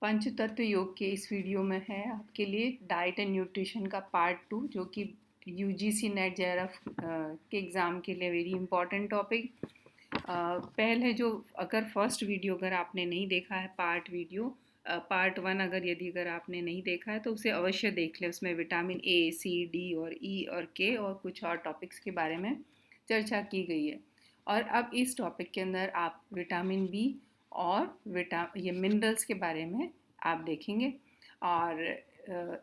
पंचतत्व योग के इस वीडियो में है आपके लिए डाइट एंड न्यूट्रिशन का पार्ट 2 जो कि यूजीसी नेट जेआरएफ के एग्ज़ाम के लिए वेरी इंपॉर्टेंट टॉपिक। पहले जो अगर फर्स्ट वीडियो अगर आपने नहीं देखा है पार्ट 1 अगर आपने नहीं देखा है तो उसे अवश्य देख लें। उसमें विटामिन ए, सी, डी और ई और के और कुछ और टॉपिक्स के बारे में चर्चा की गई है। और अब इस टॉपिक के अंदर आप विटामिन बी और ये मिनरल्स के बारे में आप देखेंगे। और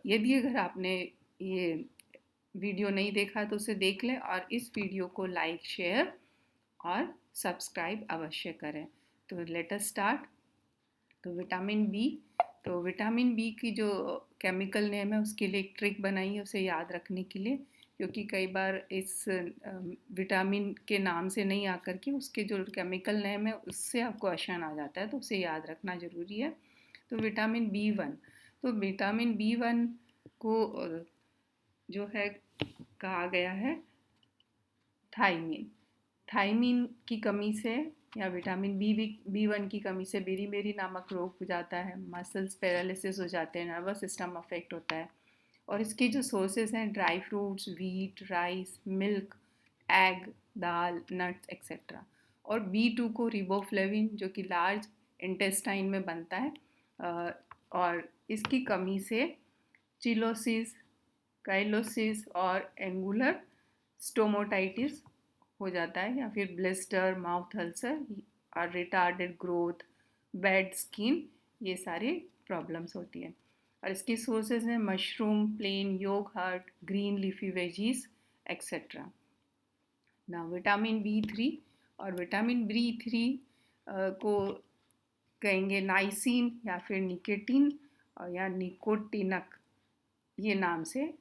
यदि अगर आपने ये वीडियो नहीं देखा तो उसे देख लें और इस वीडियो को लाइक, शेयर और सब्सक्राइब अवश्य करें। तो लेट अस स्टार्ट। तो विटामिन बी की जो केमिकल नेम है उसके लिए एक ट्रिक बनाई है उसे याद रखने के लिए, क्योंकि कई बार इस विटामिन के नाम से नहीं आकर के उसके जो केमिकल नेम है उससे आपको क्वेश्चन आ जाता है, तो उसे याद रखना ज़रूरी है। तो विटामिन बी वन को जो है कहा गया है थायमीन की कमी से या विटामिन बी वन की कमी से बेरी नामक रोग हो जाता है, मसल्स पैरालिसिस हो जाते हैं, नर्वस सिस्टम अफेक्ट होता है। और इसके जो सोर्सेज हैं dry fruits, wheat, rice, milk, egg, dal, nuts etcetera. और बी टू को रिबोफ्लेविन जो कि लार्ज इंटेस्टाइन में बनता है, और इसकी कमी से चिलोसिस, काइलोसिस और एंगुलर स्टोमोटाइटिस हो जाता है, या फिर ब्लिस्टर, माउथ अल्सर और रिटार्डेड ग्रोथ, बैड स्किन, ये सारी प्रॉब्लम्स होती हैं। और इसके सोर्सेज हैं mushroom, plain yogurt, green leafy veggies etcetera. ना विटामिन बी थ्री को कहेंगे नाइसिन या फिर निकोटीन या निकोटिनक, ये नाम से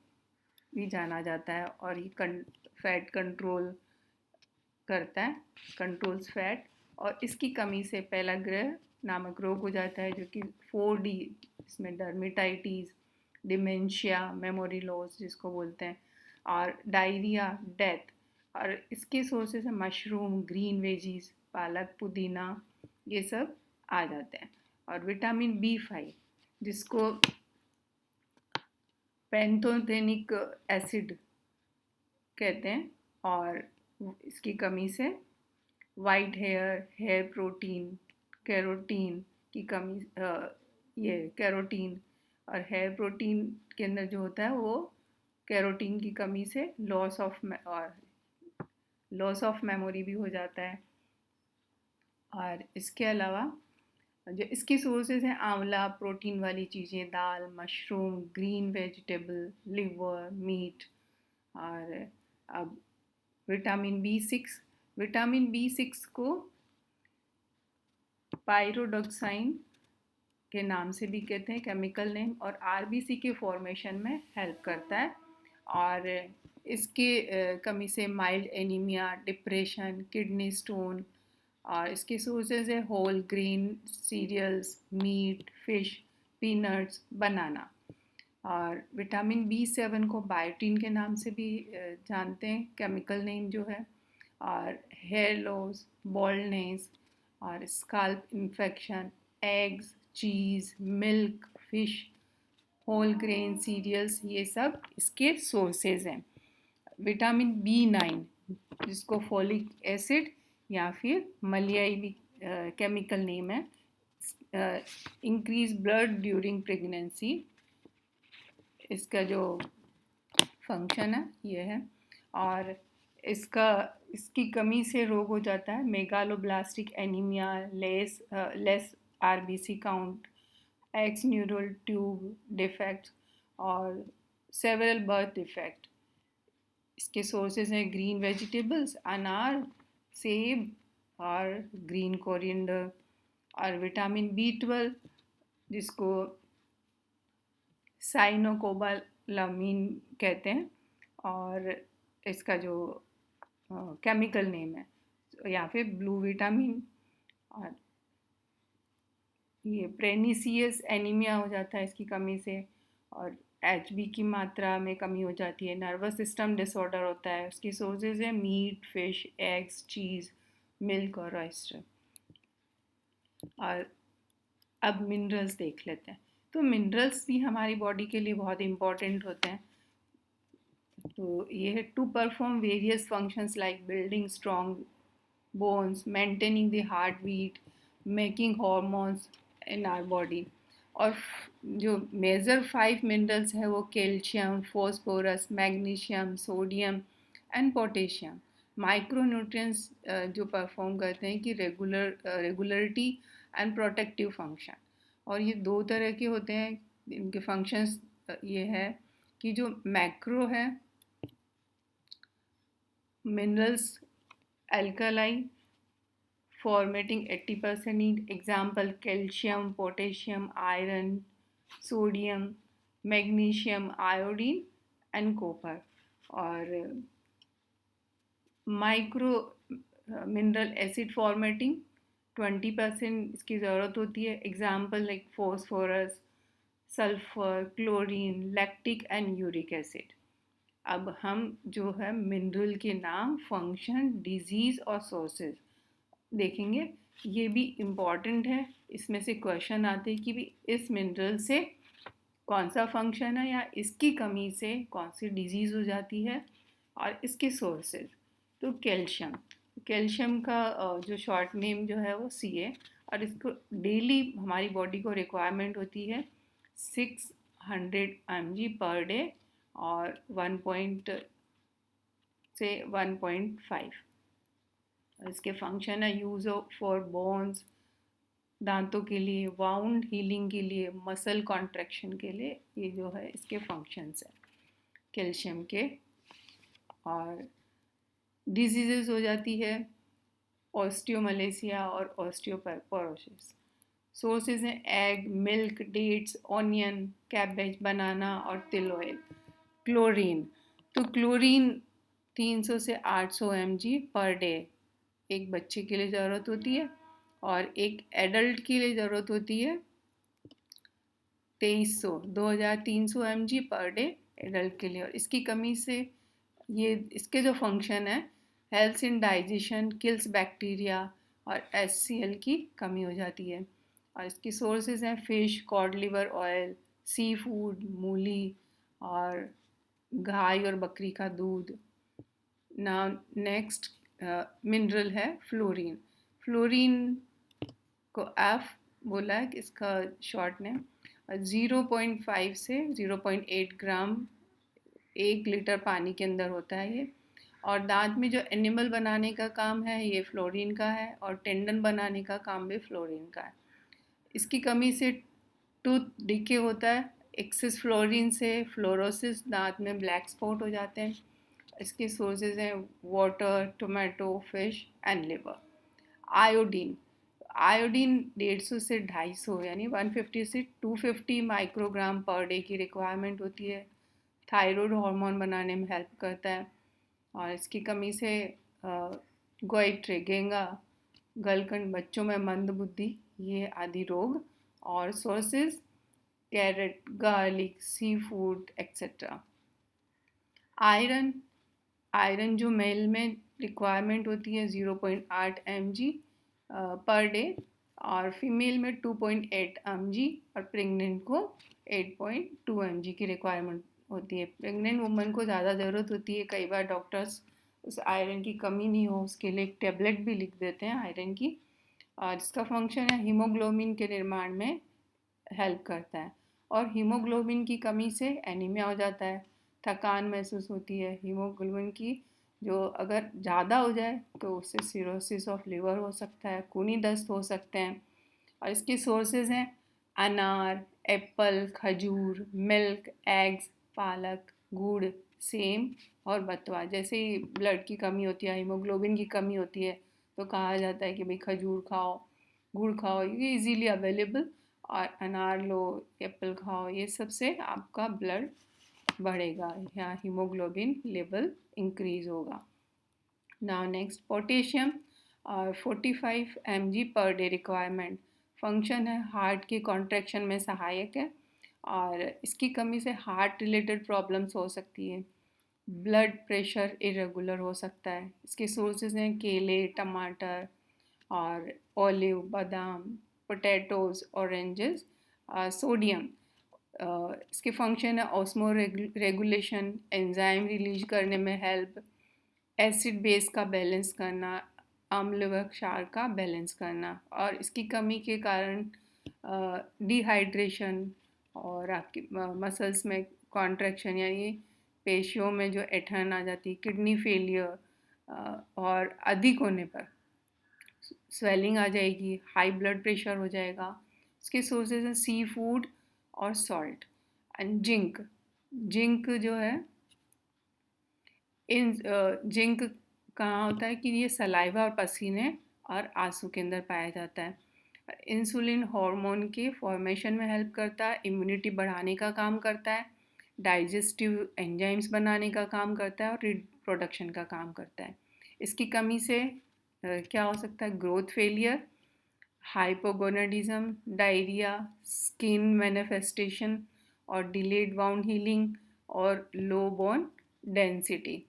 भी जाना जाता है। और ये फैट कंट्रोल करता है, कंट्रोल्स फैट। और इसकी कमी से पेलाग्रह नामक रोग हो जाता है जो कि 4D, इसमें डर्मेटाइटिस, डिमेंशिया, मेमोरी लॉस जिसको बोलते हैं, और डायरिया, डेथ। और इसके सोर्सेस हैं मशरूम, ग्रीन वेजीज, पालक, पुदीना, ये सब आ जाते हैं। और विटामिन बी5 जिसको पैंथोथेनिक एसिड कहते हैं, और इसकी कमी से वाइट हेयर प्रोटीन, कैरोटीन की कमी, ये कैरोटीन और हेयर प्रोटीन के अंदर जो होता है वो कैरोटीन की कमी से लॉस ऑफ मेमोरी भी हो जाता है। और इसके अलावा जो इसकी सोर्सेज हैं आंवला, प्रोटीन वाली चीज़ें, dal, mushroom, green vegetable, liver, meat. और अब विटामिन बी सिक्स को पायरोडोक्साइन के नाम से भी कहते हैं केमिकल नेम, और आरबीसी के फॉर्मेशन में हेल्प करता है। और इसके कमी से mild anaemia, depression, kidney stone. और इसके सोर्सेज है whole grain cereals, meat, fish, peanuts, banana. और विटामिन बी7 को बायोटीन के नाम से भी जानते हैं, केमिकल नेम जो है। और हेयर लॉस, बॉल्डनेस और scalp infection, eggs, cheese, milk, fish, whole grain cereals, ये सब इसके सोर्सेज हैं। विटामिन बी9 जिसको फोलिक एसिड या फिर मलियाई भी केमिकल नेम है, इंक्रीज ब्लड ड्यूरिंग प्रेगनेंसी, इसका जो फंक्शन है ये है। और इसकी कमी से रोग हो जाता है megaloblastic anaemia, less RBC count, x neural tube defect और सेवरल बर्थ डिफेक्ट। इसके सोर्सेज हैं ग्रीन वेजिटेबल्स, अनार, सेब और ग्रीन कोरिएंडर। और विटामिन बी12 जिसको साइनोकोबालामीन कहते हैं, और इसका जो केमिकल नेम है या फिर ब्लू विटामिन। और ये प्रेनिसियस एनीमिया हो जाता है इसकी कमी से, और HB की मात्रा में कमी हो जाती है। नर्वस सिस्टम डिसऑर्डर होता है, उसकी सोर्सेज है meet, fish, eggs, cheese, milk और ऑयस्टर। और अब मिनरल्स देख लेते हैं। तो मिनरल्स भी हमारी बॉडी के लिए बहुत इम्पॉर्टेंट होते हैं। तो ये है to perform various functions like building strong bones, maintaining the heart beat, making hormones in our body. और जो मेजर 5 मिनरल्स है वो calcium, phosphorus, magnesium, sodium and potassium. Micronutrients जो परफॉर्म करते हैं कि रेगुलरिटी एंड प्रोटेक्टिव फंक्शन। और ये 2 तरह के होते हैं, इनके फंक्शंस ये है कि जो मैक्रो है minerals alkali formatting 80% need, example calcium, potassium, iron, sodium, magnesium, iodine and copper। और माइक्रो मिनरल एसिड फॉर्मेटिंग 20% इसकी ज़रूरत होती है, example like phosphorus, sulphur, chlorine, lactic and uric acid. अब हम जो है मिनरल के नाम, फंक्शन, डिजीज़ और सोर्सेज देखेंगे। ये भी इम्पॉर्टेंट है, इसमें से क्वेश्चन आते हैं कि भी इस मिनरल से कौन सा फंक्शन है या इसकी कमी से कौन सी डिजीज़ हो जाती है और इसके सोर्सेज। तो कैल्शियम, कैल्शियम का जो शॉर्ट नेम जो है वो Ca, और इसको डेली हमारी बॉडी को रिक्वायरमेंट होती है 600 mg पर डे और 1.5। इसके फंक्शन है यूज़ फॉर बोन्स, दांतों के लिए, वाउंड हीलिंग के लिए, मसल कॉन्ट्रैक्शन के लिए, ये जो है इसके फंक्शंस है कैल्शियम के। और डिजीज़ेस हो जाती है ऑस्टियोमलेसिया और ऑस्टियोपोरोसिस। सोर्सेज हैं egg, milk, dates, onion, cabbage, banana और तिल ऑयल। क्लोरीन, तो क्लोरीन 300 से 800 mg पर डे एक बच्चे के लिए ज़रूरत होती है, और एक एडल्ट के लिए ज़रूरत होती है 2300 mg पर डे एडल्ट के लिए। और इसकी कमी से ये इसके जो फंक्शन है health in digestion, kills bacteria और HCl की कमी हो जाती है। और इसकी सोर्सेज हैं fish, cod liver oil, sea food, मूली और गाय और बकरी का दूध। नाउ नेक्स्ट मिनरल है फ्लोरीन। फ्लोरीन को F बोला है कि इसका शॉर्ट नेम। 0.5 से 0.8 ग्राम 1 लीटर पानी के अंदर होता है ये। और दांत में जो एनिमल बनाने का काम है ये फ्लोरीन का है, और टेंडन बनाने का काम भी फ्लोरीन का है। इसकी कमी से टूथ डिके होता है, एक्सेस फ्लोरीन से फ्लोरोसिस, दांत में ब्लैक स्पॉट हो जाते हैं। इसके सोर्सेज हैं water, tomato, fish and liver. Iodine, iodine 150 से 250 यानी 150 से 250 माइक्रोग्राम पर डे की रिक्वायरमेंट होती है। थायराइड हार्मोन बनाने में हेल्प करता है। और इसकी कमी से गोइट्रे, गेंगा, गलकंड, बच्चों में मंद बुद्धि, ये आदि रोग। और sources carat, garlic, sea food etcetera. Iron, iron जो मेल में रिक्वायरमेंट होती है 0.8 mg पर डे, और फीमेल में 2.8 mg, और प्रेग्नेंट को 8.2 mg की रिक्वायरमेंट होती है। प्रेग्नेंट वुमन को ज़्यादा ज़रूरत होती है, कई बार डॉक्टर्स उस आयरन की कमी नहीं हो उसके लिए एक टेबलेट भी लिख देते हैं आयरन की। और इसका फंक्शन है हीमोग्लोबिन के निर्माण में हेल्प करता है। और हीमोग्लोबिन की कमी से एनीमिया हो जाता है, थकान महसूस होती है। हीमोग्लोबिन की जो अगर ज़्यादा हो जाए तो उससे सिरोसिस ऑफ लिवर हो सकता है, खूनी दस्त हो सकते हैं। और इसके सोर्सेज हैं अनार, एप्पल, खजूर, मिल्क, एग्स, पालक, गुड़, सेम और बथुआ। जैसे ही ब्लड की कमी होती है, हीमोग्लोबिन की कमी होती है, तो कहा जाता है कि भाई खजूर खाओ, गुड़ खाओ, ये इजीली अवेलेबल। और अनार लो, एप्पल खाओ, ये सब से आपका ब्लड बढ़ेगा या हीमोग्लोबिन लेवल इंक्रीज होगा। Now next potassium, 45 mg per day requirement. Function है हार्ट के कॉन्ट्रैक्शन में सहायक है, और इसकी कमी से हार्ट रिलेटेड प्रॉब्लम्स हो सकती है। ब्लड प्रेशर इरेगुलर हो सकता है। इसके सोर्सेज हैं केले, टमाटर और ऑलिव, बादाम, पोटैटोज, ऑरेंजेस। सोडियम, इसके फंक्शन है ऑस्मो रेगुलेशन, एंजाइम रिलीज करने में हेल्प, एसिड बेस का बैलेंस करना, अम्ल व क्षार का बैलेंस करना। और इसकी कमी के कारण डिहाइड्रेशन और आपकी मसल्स में कॉन्ट्रैक्शन यानी पेशियों में जो ऐंठन आ जाती है, किडनी फेलियर और अधिक होने पर स्वेलिंग आ जाएगी, हाई ब्लड प्रेशर हो जाएगा। इसके सोर्सेज हैं सी फूड और सॉल्ट एंड जिंक। जिंक जो है इन जिंक कहाँ होता है कि ये सलाइवा और पसीने और आंसू के अंदर पाया जाता है। इंसुलिन हार्मोन के फॉर्मेशन में हेल्प करता है, इम्यूनिटी बढ़ाने का काम करता है, डाइजेस्टिव एंजाइम्स बनाने का काम करता है और रिप्रोडक्शन का काम करता है। इसकी कमी से क्या हो सकता है? Growth failure, hypogonadism, diarrhoea, skin manifestation और डिलेड बाउंड हीलिंग और लो बोन डेंसिटी।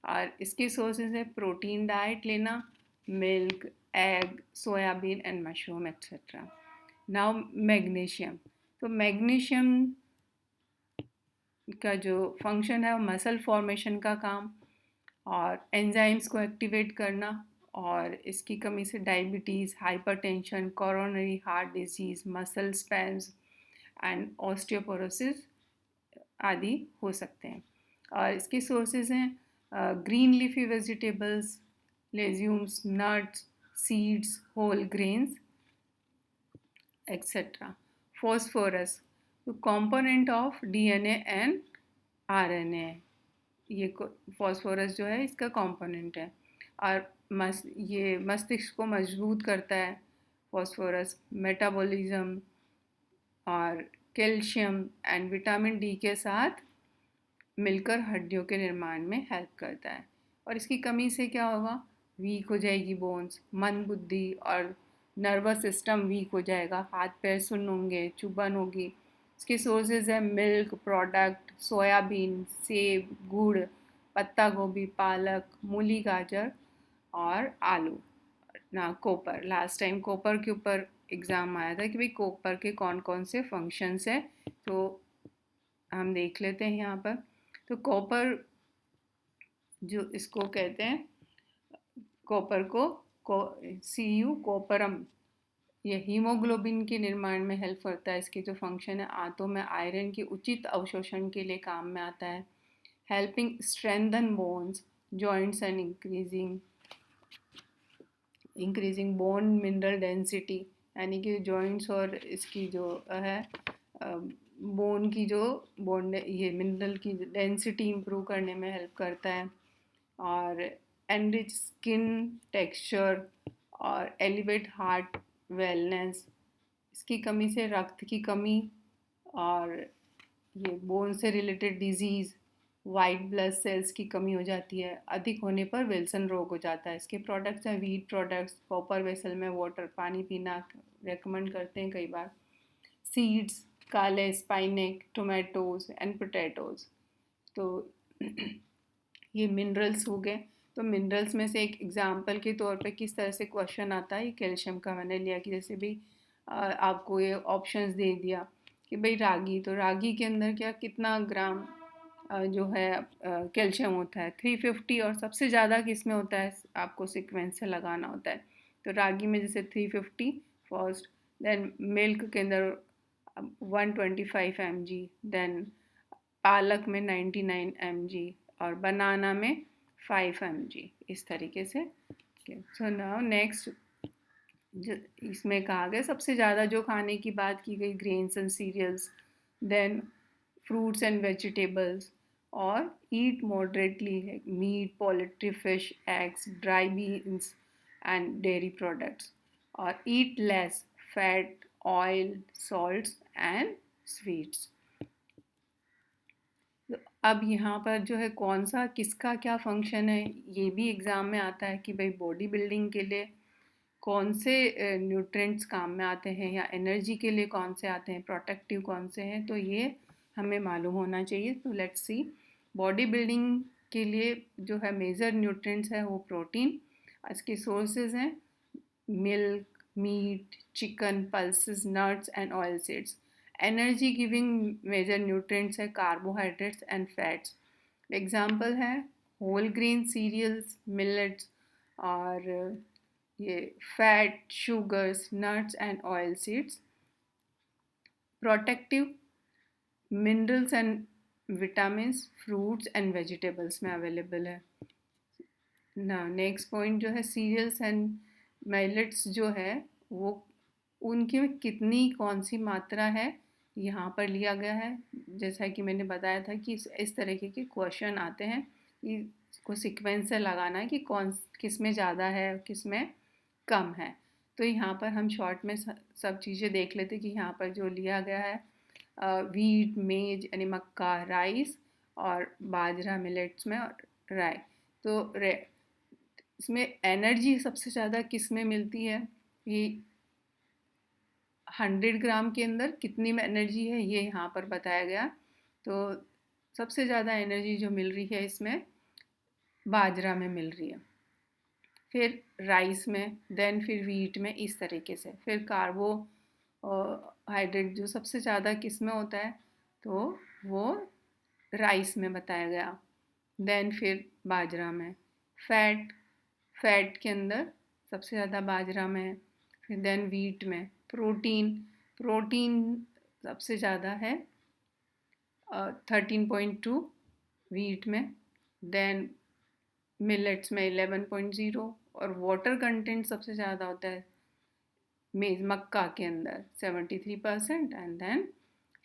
और इसके सोर्सेज है प्रोटीन डाइट लेना, milk, egg, soybean and mushroom etcetera. Now magnesium, तो मैग्नीशियम का जो फंक्शन है वो मसल फॉर्मेशन का काम और एंजाइम्स को एक्टिवेट करना। और इसकी कमी से diabetes, hypertension, coronary heart disease, muscle spasms and osteoporosis आदि हो सकते हैं। और इसके सोर्सेज हैं green leafy vegetables, legumes, nuts, seeds, whole grains etcetera. Phosphorus, तो component of DNA and RNA, ये फॉस्फोरस जो है इसका कंपोनेंट है। और ये मस्तिष्क को मजबूत करता है फॉस्फोरस, मेटाबॉलिज्म और कैल्शियम एंड विटामिन डी के साथ मिलकर हड्डियों के निर्माण में हेल्प करता है। और इसकी कमी से क्या होगा? वीक हो जाएगी बोन्स, मन बुद्धि और नर्वस सिस्टम वीक हो जाएगा, हाथ पैर सुन्न होंगे, चुभन होगी। इसके सोर्सेज है मिल्क प्रोडक्ट, सोयाबीन, सेब, गुड़, पत्ता गोभी, पालक, मूली, गाजर और आलू। ना कॉपर, लास्ट टाइम कॉपर के ऊपर एग्ज़ाम आया था कि भाई कॉपर के कौन कौन से फंक्शंस हैं, तो हम देख लेते हैं यहाँ पर। तो कॉपर जो इसको कहते हैं, कॉपर को Cu कॉपरम, ये हीमोग्लोबिन के निर्माण में हेल्प करता है। इसके जो फंक्शन है, आंतों में आयरन के उचित अवशोषण के लिए काम में आता है, helping strengthen bones, joints and increasing bone mineral density, यानी कि जॉइंट्स और इसकी जो है बोन की जो ये मिनरल की डेंसिटी इम्प्रूव करने में हेल्प करता है। और एनरिच स्किन टेक्सचर और एलिवेट हार्ट वेलनेस। इसकी कमी से रक्त की कमी और ये बोन से related disease, white blood cells की कमी हो जाती है, अधिक होने पर विल्सन रोग हो जाता है। इसके प्रोडक्ट्स हैं व्हीट प्रोडक्ट्स, कॉपर वेसल में वाटर पानी पीना रेकमेंड करते हैं कई बार, सीड्स, काले स्पाइनेक, टोमेटोज एंड पोटैटोज। तो ये मिनरल्स हो गए। तो मिनरल्स में से एक एग्जांपल के तौर पे किस तरह से क्वेश्चन आता है, कैल्शियम का मैंने लिया कि जैसे भी आपको ये ऑप्शंस दे दिया कि भाई रागी, तो रागी के अंदर क्या कितना ग्राम जो है कैल्शियम होता है? 350। और सबसे ज़्यादा किस में होता है? आपको सीक्वेंस से लगाना होता है। तो रागी में जैसे 350 फर्स्ट, देन मिल्क के अंदर 125 mg, देन पालक में 99 mg और बनाना में 5 mg, इस तरीके से। सो नाउ नेक्स्ट, इसमें कहा गया सबसे ज़्यादा जो खाने की बात की गई, grains and cereals, then fruits and vegetables, और ईट मॉडरेटली है meat, poultry, fish, eggs, dry beans and dairy products, और eat less fat, oil, salts and sweets. तो अब यहाँ पर जो है कौन सा किसका क्या फंक्शन है, ये भी एग्ज़ाम में आता है कि भाई बॉडी बिल्डिंग के लिए कौन से न्यूट्रिएंट्स काम में आते हैं, या एनर्जी के लिए कौन से आते हैं, प्रोटेक्टिव कौन से हैं, तो ये हमें मालूम होना चाहिए। तो लेट्स सी, बॉडी बिल्डिंग के लिए जो है मेजर न्यूट्रिएंट्स है वो प्रोटीन, इसके सोर्सेज हैं milk, meat, chicken, pulses, nuts and oil seeds. Energy giving major nutrients है carbohydrates and fats. एग्जाम्पल है होल ग्रेन सीरियल्स, मिलेट्स और ये fat, sugars, nuts and oil seeds. Protective minerals and vitamin fruits and vegetables में available है ना. Next point जो है serials and millets जो है वो उनकी में कितनी कौन सी मात्रा है यहाँ पर लिया गया है. जैसा कि मैंने बताया था कि इस तरीके के क्वेश्चन आते हैं कि इसको सीक्वेंस से लगाना है कि कौन किस में ज़्यादा है किस में कम है. तो यहाँ पर हम शॉर्ट में सब चीज़ें देख लेते कि यहाँ पर जो लिया गया है वीट, मेज यानी मक्का, राइस और बाजरा मिलेट्स में और राई. तो इसमें एनर्जी सबसे ज़्यादा किस में मिलती है, ये 100 ग्राम के अंदर कितनी में एनर्जी है ये यहाँ पर बताया गया. तो सबसे ज़्यादा एनर्जी जो मिल रही है इसमें बाजरा में मिल रही है, फिर राइस में, देन फिर वीट में, इस तरीके से. फिर कार्बोहाइड्रेट जो सबसे ज़्यादा किस में होता है तो वो राइस में बताया गया, देन फिर बाजरा में. फैट के अंदर सबसे ज़्यादा बाजरा में है, फिर देन वीट में. प्रोटीन सबसे ज़्यादा है 13.2 वीट में, देन मिलेट्स में 11.0 और वाटर कंटेंट सबसे ज़्यादा होता है मेज मक्का के अंदर 73% एंड देन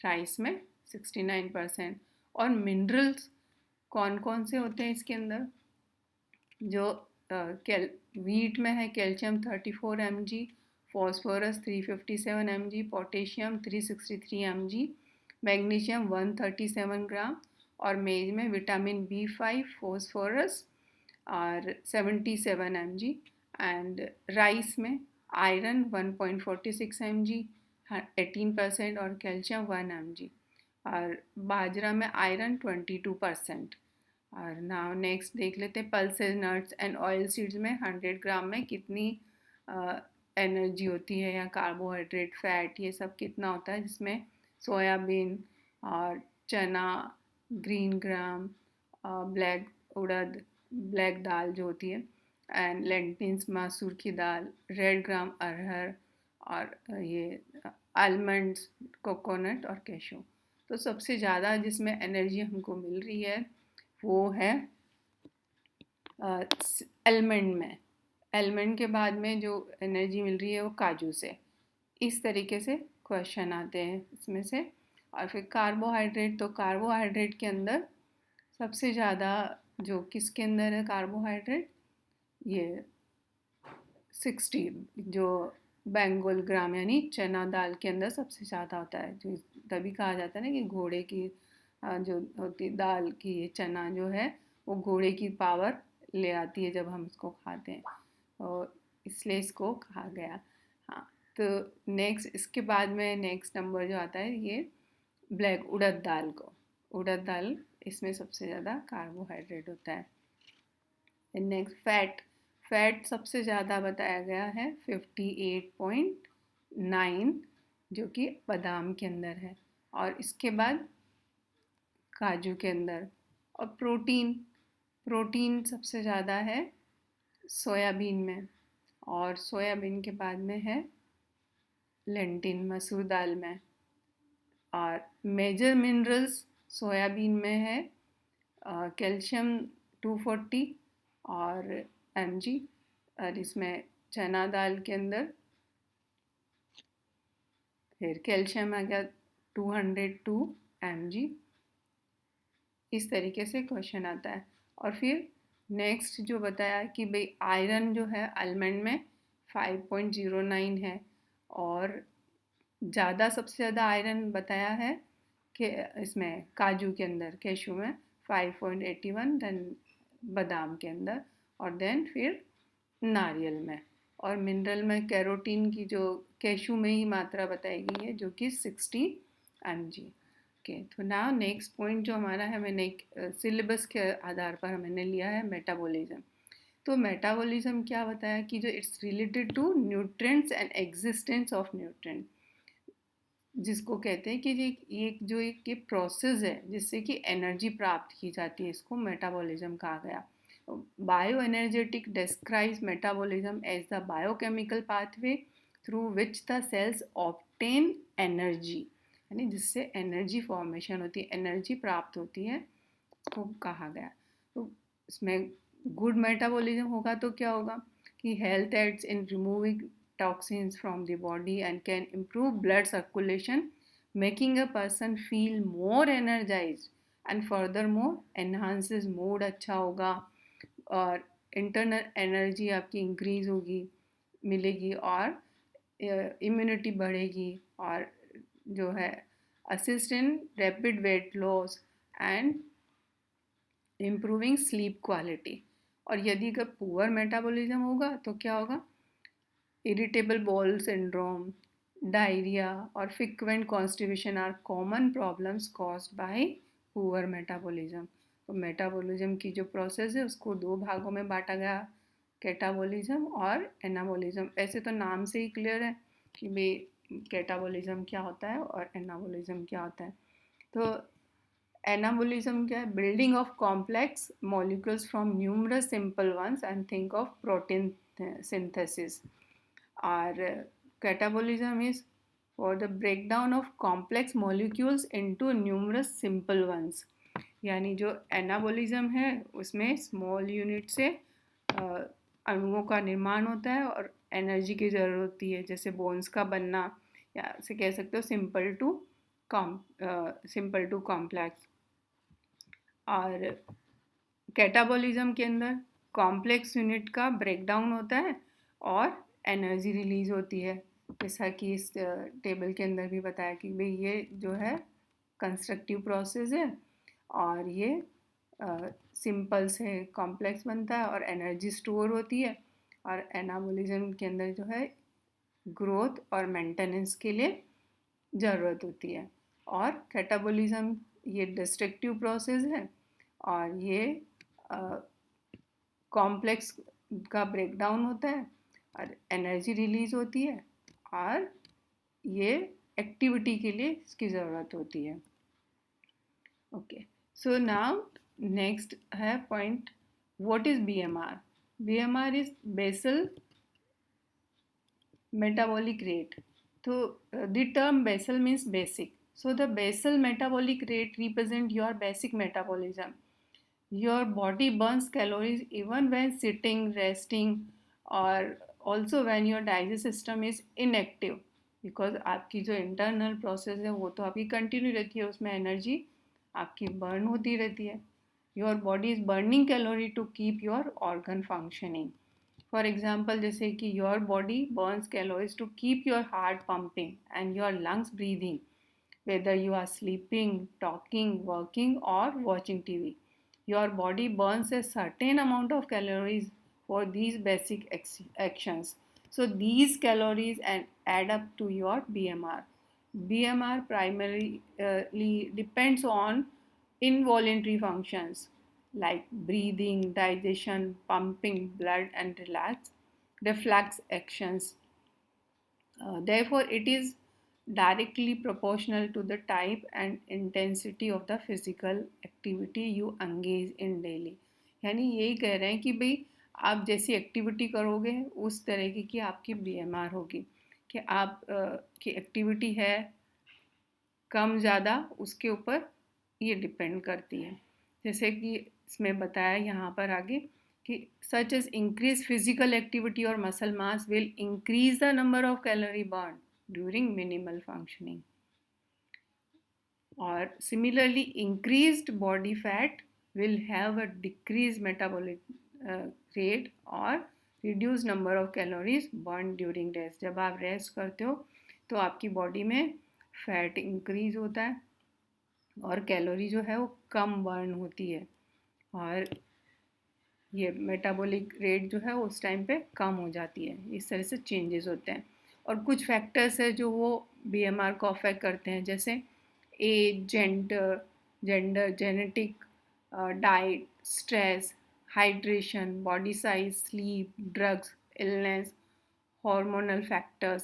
राइस में 69%. और मिनरल्स कौन कौन से होते हैं इसके अंदर, जो वीट में है calcium 34 mg, phosphorus 357 mg, potassium 363 mg, magnesium 137 ग्राम और मेज में विटामिन B5, फॉस्फोरस और 77 mg एंड राइस में आयरन 1.46 mg 18% और कैल्शियम 1 mg और बाजरा में आयरन 22%. और नाउ नेक्स्ट देख लेते हैं pulses, nuts and oil seeds में 100 ग्राम में कितनी एनर्जी होती है या कार्बोहाइड्रेट, फैट, ये सब कितना होता है, जिसमें सोयाबीन और चना, ग्रीन ग्राम, ब्लैक उड़द, ब्लैक दाल जो होती है एंड लेंटिल्स मसूर की दाल, रेड ग्राम अरहर और ये आलमंड्स, कोकोनट और कैशू. तो सबसे ज़्यादा जिसमें एनर्जी हमको मिल रही है वो है आलमंड में. आलमंड के बाद में जो एनर्जी मिल रही है वो काजू से. इस तरीके से क्वेश्चन आते हैं इसमें से. और फिर कार्बोहाइड्रेट, तो कार्बोहाइड्रेट के अंदर सबसे ज़्यादा जो किसके अंदर है कार्बोहाइड्रेट, ये 60 जो बंगाल ग्राम यानी चना दाल के अंदर सबसे ज़्यादा होता है. जो तभी कहा जाता है ना कि घोड़े की जो होती दाल की ये चना जो है वो घोड़े की पावर ले आती है जब हम इसको खाते हैं, और इसलिए इसको कहा गया. हाँ, तो नेक्स्ट इसके बाद में नेक्स्ट नंबर जो आता है ये ब्लैक उड़द दाल को. उड़द दाल इसमें सबसे ज़्यादा कार्बोहाइड्रेट होता है. नेक्स्ट फैट सबसे ज़्यादा बताया गया है 58.9 जो कि बादाम के अंदर है, और इसके बाद काजू के अंदर. और प्रोटीन सबसे ज़्यादा है सोयाबीन में, और सोयाबीन के बाद में है लेंटिन मसूर दाल में. और मेजर मिनरल्स सोयाबीन में है कैल्शियम 240 और mg, और इसमें चना दाल के अंदर फिर कैल्शियम आ गया 202 mg. इस तरीके से क्वेश्चन आता है. और फिर नेक्स्ट जो बताया कि भाई आयरन जो है आलमंड में 5.09 है, और ज़्यादा सबसे ज़्यादा आयरन बताया है कि इसमें काजू के अंदर, कैशू में 5.81, देन बादाम के अंदर, और देन फिर नारियल में. और मिनरल में कैरोटीन की जो कैशू में ही मात्रा बताई गई है जो कि 60 mg. ओके, तो नाउ नेक्स्ट पॉइंट जो हमारा है, मैंने एक सिलेबस के आधार पर मैंने लिया है मेटाबॉलिज्म. तो मेटाबॉलिज्म क्या बताया कि जो it's related to nutrients and existence of nutrient, जिसको कहते हैं कि ये प्रोसेस है जिससे कि एनर्जी प्राप्त की जाती है, इसको मेटाबॉलिज्म कहा गया। Bio energetic describes metabolism as the biochemical pathway through which the cells obtain energy, यानी जिससे एनर्जी फॉर्मेशन होती है, एनर्जी प्राप्त होती है, को कहा गया। तो इसमें गुड मेटाबॉलिज्म होगा तो क्या होगा कि health aids in removing toxins from the body and can improve blood circulation, making a person feel more energized and furthermore enhances mood, अच्छा होगा और इंटरनल एनर्जी आपकी इंक्रीज होगी, मिलेगी और इम्यूनिटी बढ़ेगी और जो है assist in rapid weight loss and improving sleep quality. और यदि अगर पुअर मेटाबॉलिज्म होगा तो क्या होगा, इरिटेबल बॉल सिंड्रोम, डायरिया और frequent constipation are common problems caused by poor metabolism. तो मेटाबॉलिज्म की जो प्रोसेस है उसको दो भागों में बांटा गया, कैटाबॉलिज्म और एनाबॉलिज्म। ऐसे तो नाम से ही क्लियर है कि भाई कैटाबॉलिज्म क्या होता है और एनाबॉलिज्म क्या होता है। तो एनाबॉलिज्म क्या है, building of complex molecules from numerous simple ones and think of protein synthesis. और catabolism is for the breakdown of complex molecules into numerous simple ones। यानी जो एनाबॉलिज्म है उसमें स्मॉल यूनिट से अणुओं का निर्माण होता है और एनर्जी की ज़रूरत होती है, जैसे बोन्स का बनना, या से कह सकते हो सिंपल टू कॉम्प्लेक्स। और कैटाबॉलिज्म के अंदर कॉम्प्लेक्स यूनिट का ब्रेकडाउन होता है और एनर्जी रिलीज होती है, जैसा कि इस टेबल के अंदर भी बताया कि भाई ये जो है कंस्ट्रक्टिव प्रोसेस है और ये सिंपल से कॉम्प्लेक्स बनता है और एनर्जी स्टोर होती है। और एनाबॉलिज्म के अंदर जो है ग्रोथ और मेंटेनेंस के लिए ज़रूरत होती है। और कैटाबॉलिज्म ये डिस्ट्रक्टिव प्रोसेस है और ये कॉम्प्लेक्स का ब्रेकडाउन होता है और एनर्जी रिलीज होती है और ये एक्टिविटी के लिए इसकी ज़रूरत होती है। ओके, सो नाउ नेक्स्ट है point, what is BMR. BMR is basal metabolic rate. So the term basal means basic. So the basal metabolic rate represent your basic metabolism. Your body burns calories even when sitting, resting, or also when your digestive system is inactive, because आपकी जो internal process है वो तो आपकी continue रहती है, उसमें energy आपकी बर्न होती रहती है। Your body is burning calorie to keep your organ functioning. For example, जैसे कि your body burns calories to keep your heart pumping and your lungs breathing, whether you are sleeping, talking, working, or watching TV. Your body burns a certain amount of calories for these basic actions. So these calories add up to your BMR. BMR primarily depends on involuntary functions like breathing, digestion, pumping blood, and reflex actions. Therefore, it is directly proportional to the type and intensity of the physical activity you engage in daily। यानी यही कह रहे हैं कि भाई आप जैसी activity करोगे उस तरीके की आपकी बीएमआर होगी, कि आप की एक्टिविटी है कम ज़्यादा उसके ऊपर ये डिपेंड करती है। जैसे कि इसमें बताया यहाँ पर आगे कि such as increased physical activity or muscle mass will increase the number of calorie burned during minimal functioning. Or similarly, increased body fat will have a decreased metabolic rate or reduced number of calories burned during rest. जब आप rest करते हो तो आपकी body में fat increase होता है और कैलोरी जो है वो कम बर्न होती है और ये मेटाबॉलिक रेट जो है उस टाइम पे कम हो जाती है। इस तरह से चेंजेस होते हैं। और कुछ फैक्टर्स है जो वो बीएमआर को अफेक्ट करते हैं, जैसे age, gender, genetic, diet, stress, hydration, body size, sleep, drugs, illness, hormonal factors,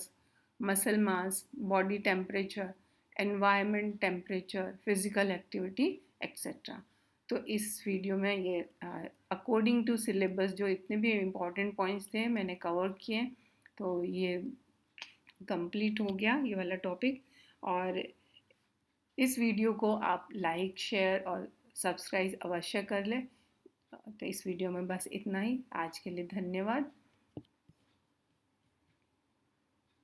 muscle mass, body temperature, environment temperature, physical activity, etc. तो इस वीडियो में ये अकॉर्डिंग टू सिलेबस जो इतने भी इम्पॉर्टेंट पॉइंट्स थे मैंने कवर किए, तो ये कंप्लीट हो गया ये वाला टॉपिक। और इस वीडियो को आप लाइक, शेयर और सब्सक्राइब अवश्य कर लें। तो इस वीडियो में बस इतना ही। आज के लिए धन्यवाद।